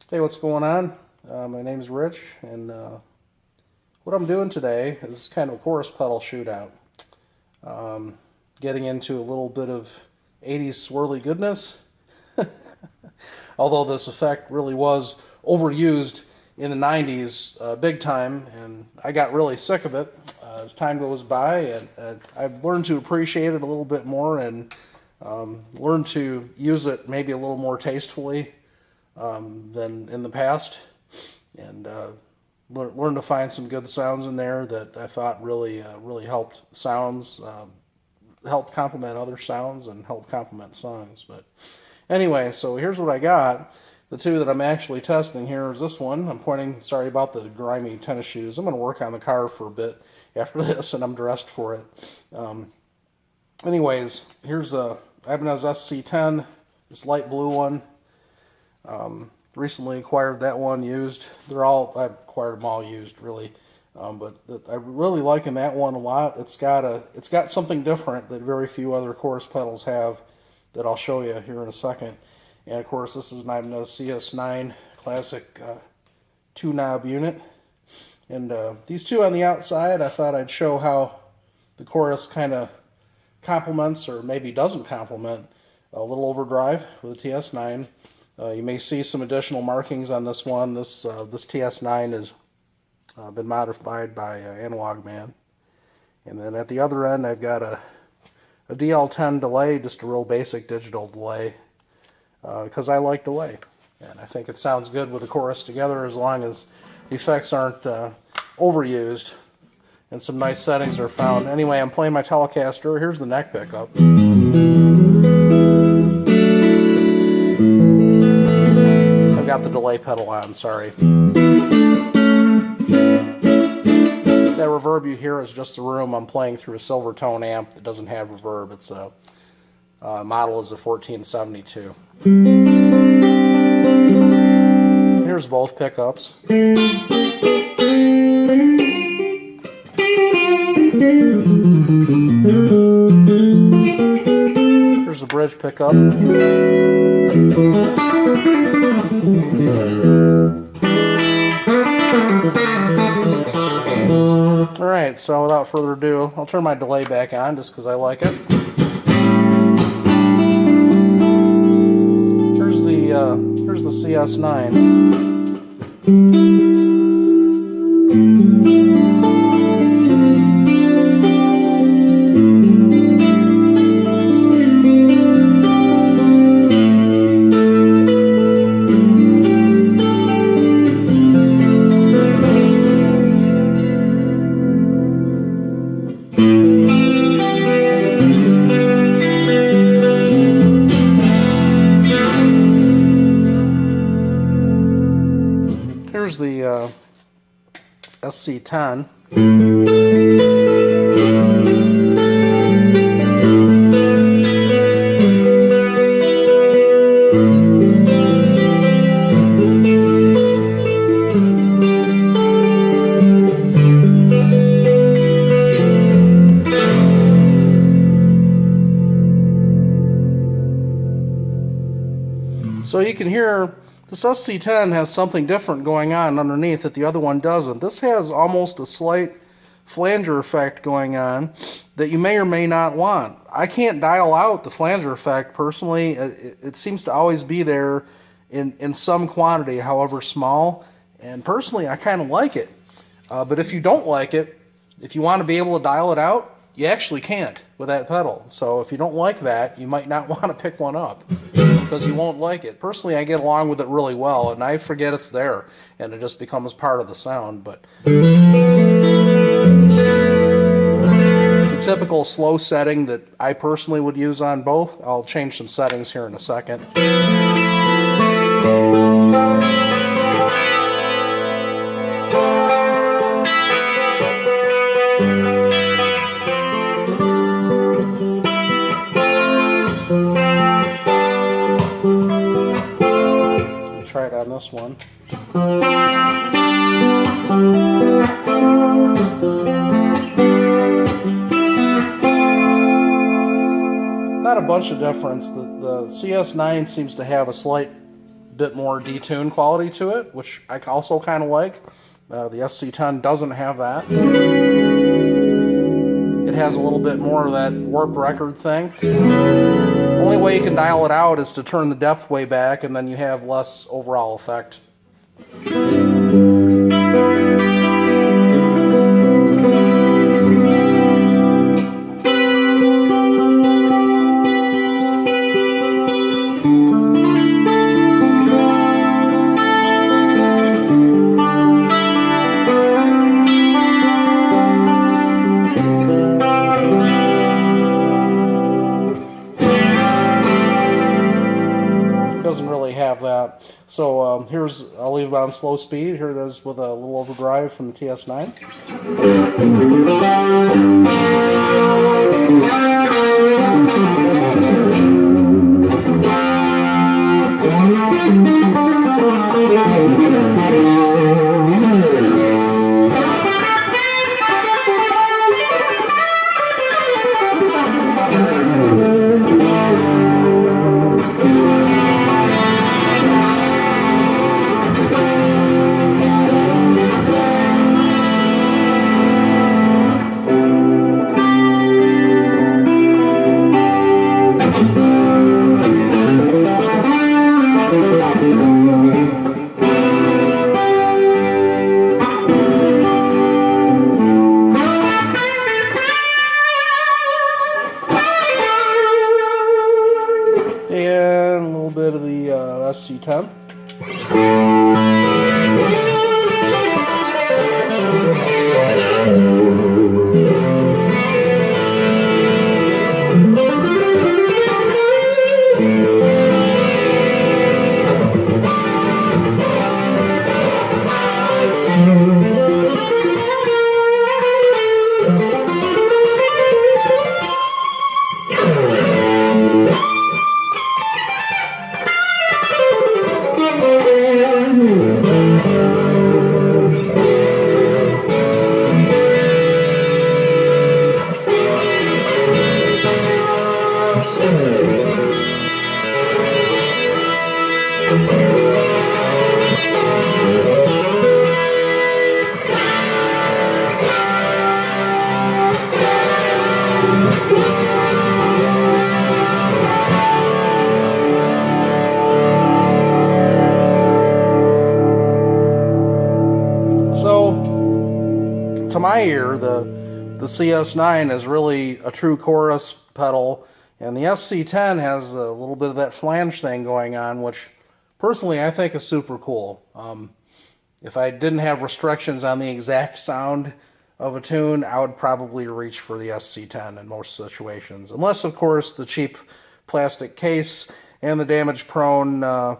Hey, what's going on? My name is Rich, and what I'm doing today is kind of a chorus pedal shootout. Getting into a little bit of 80s swirly goodness, although this effect really was overused in the 90s big time, and I got really sick of it as time goes by, and I've learned to appreciate it a little bit more and learned to use it maybe a little more tastefully than in the past, and learn to find some good sounds in there that I thought really helped sounds, helped complement other sounds, and helped complement songs. But anyway, so here's what I got. The two that I'm actually testing here is this one. I'm pointing, sorry about the grimy tennis shoes. I'm going to work on the car for a bit after this, and I'm dressed for it. Anyways, here's the Ibanez SC10, this light blue one. Recently acquired that one used. I acquired them all used, really. But I'm really liking that one a lot. It's got something different that very few other chorus pedals have that I'll show you here in a second. And of course, this is an Ibanez CS9 classic 2-knob unit. And these two on the outside, I thought I'd show how the chorus kind of complements, or maybe doesn't complement, a little overdrive with the TS9. You may see some additional markings on this one. This TS9 has been modified by Analog Man. And then at the other end, I've got a DL10 delay, just a real basic digital delay, because I like delay. And I think it sounds good with the chorus together as long as the effects aren't overused and some nice settings are found. Anyway, I'm playing my Telecaster. Here's the neck pickup. Got the delay pedal on, sorry. That reverb you hear is just the room. I'm playing through a Silvertone amp that doesn't have reverb. It's a model is a 1472. Here's both pickups. Here's the bridge pickup. Alright, so without further ado, I'll turn my delay back on just because I like it. Here's the CS9. Here's the SC10. So you can hear this SC10 has something different going on underneath that the other one doesn't. This has almost a slight flanger effect going on that you may or may not want. I can't dial out the flanger effect personally. It seems to always be there in some quantity, however small. And personally, I kind of like it. But if you don't like it, if you want to be able to dial it out, you actually can't with that pedal. So if you don't like that, you might not want to pick one up because you won't like it. Personally, I get along with it really well, and I forget it's there, and it just becomes part of the sound. But it's a typical slow setting that I personally would use on both. I'll change some settings here in a second. Try it on this one. Not a bunch of difference. The CS9 seems to have a slight bit more detune quality to it, which I also kind of like. The SC10 doesn't have that. It has a little bit more of that warped record thing. Only way you can dial it out is to turn the depth way back, and then you have less overall effect. Doesn't really have that. So I'll leave it on slow speed. Here it is with a little overdrive from the TS9. And a little bit of the SC10. To my ear, the CS9 is really a true chorus pedal, and the SC10 has a little bit of that flange thing going on, which personally I think is super cool. If I didn't have restrictions on the exact sound of a tune, I would probably reach for the SC10 in most situations, unless of course the cheap plastic case and the damage-prone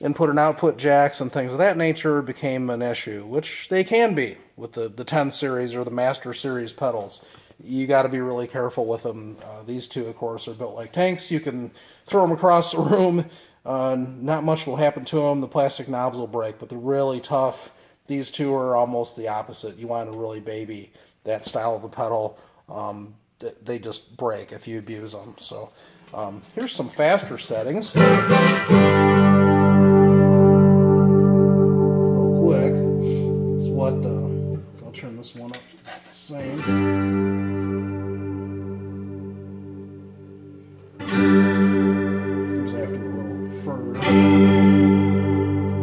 input and output jacks and things of that nature became an issue, which they can be with the 10 series or the Master Series pedals. You got to be really careful with them. These two, of course, are built like tanks. You can throw them across the room. Not much will happen to them. The plastic knobs will break, but they're really tough. These two are almost the opposite. You want to really baby that style of a pedal. They just break if you abuse them. So here's some faster settings. I'll turn this one up the same. Comes after a little further. A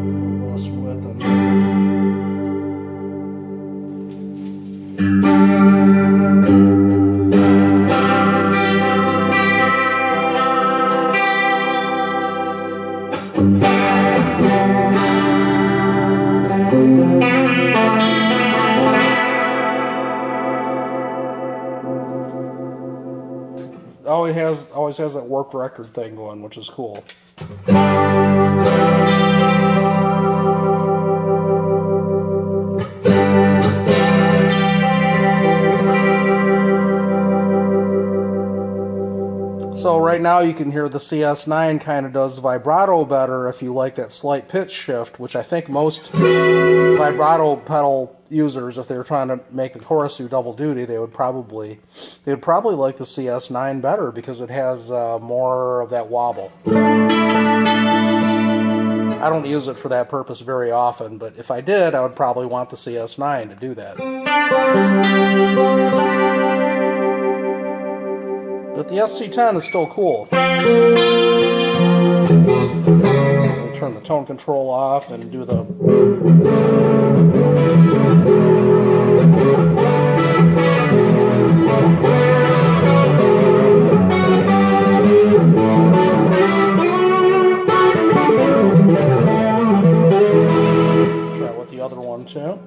little less width on always has that warped record thing going, which is cool. So right now you can hear the CS9 kind of does vibrato better if you like that slight pitch shift, which I think most vibrato pedal users, if they were trying to make the chorus do double duty, they would probably like the CS9 better because it has more of that wobble. I I don't use it for that purpose very often, but if I did, I would probably want the CS9 to do that. But the SC10 is still cool. We'll turn the tone control off and do the... Try with the other one too.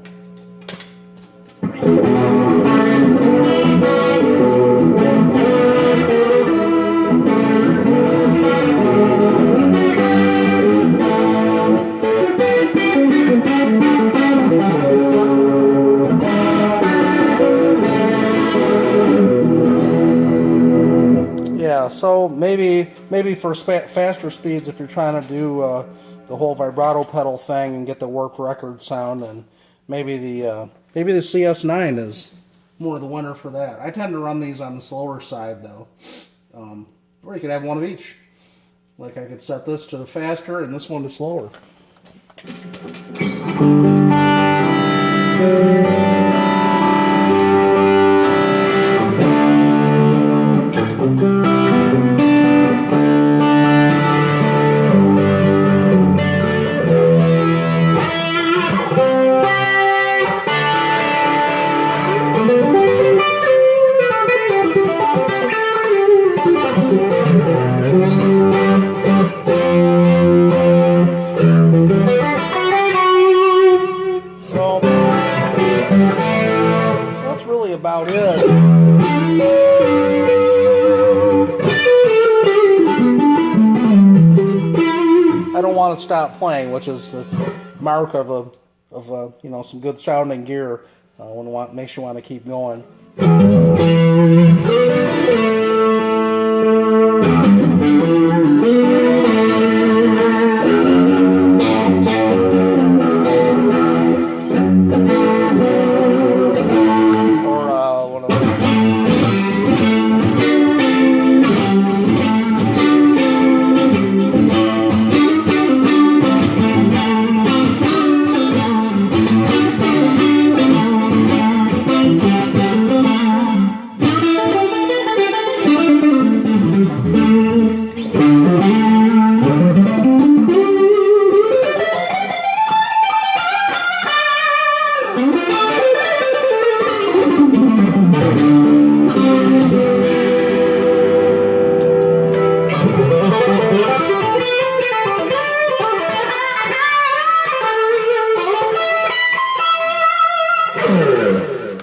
Yeah, so maybe for faster speeds, if you're trying to do the whole vibrato pedal thing and get the warp record sound, and maybe the CS9 is more the winner for that. I tend to run these on the slower side though, or you could have one of each. Like I could set this to the faster and this one to slower. So that's really about it. I don't want to stop playing, which is the mark of you know, some good sounding gear. Makes you want to keep going.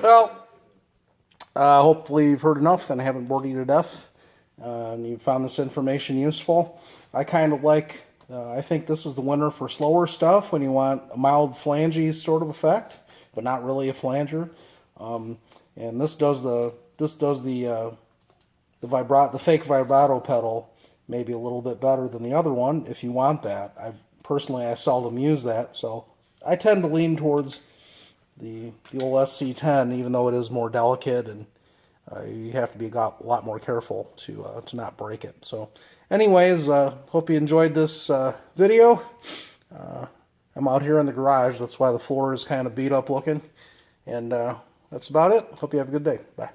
Well, hopefully you've heard enough and I haven't bored you to death. And you found this information useful. I kind of like, I think this is the winner for slower stuff when you want a mild flangey sort of effect, but not really a flanger. And this does the fake vibrato pedal maybe a little bit better than the other one if you want that. I seldom use that, so I tend to lean towards the old SC10, even though it is more delicate and you have to be a lot more careful to not break it. So anyways, hope you enjoyed this video. I'm out here in the garage, that's why the floor is kind of beat up looking, and that's about it. Hope you have a good day. Bye.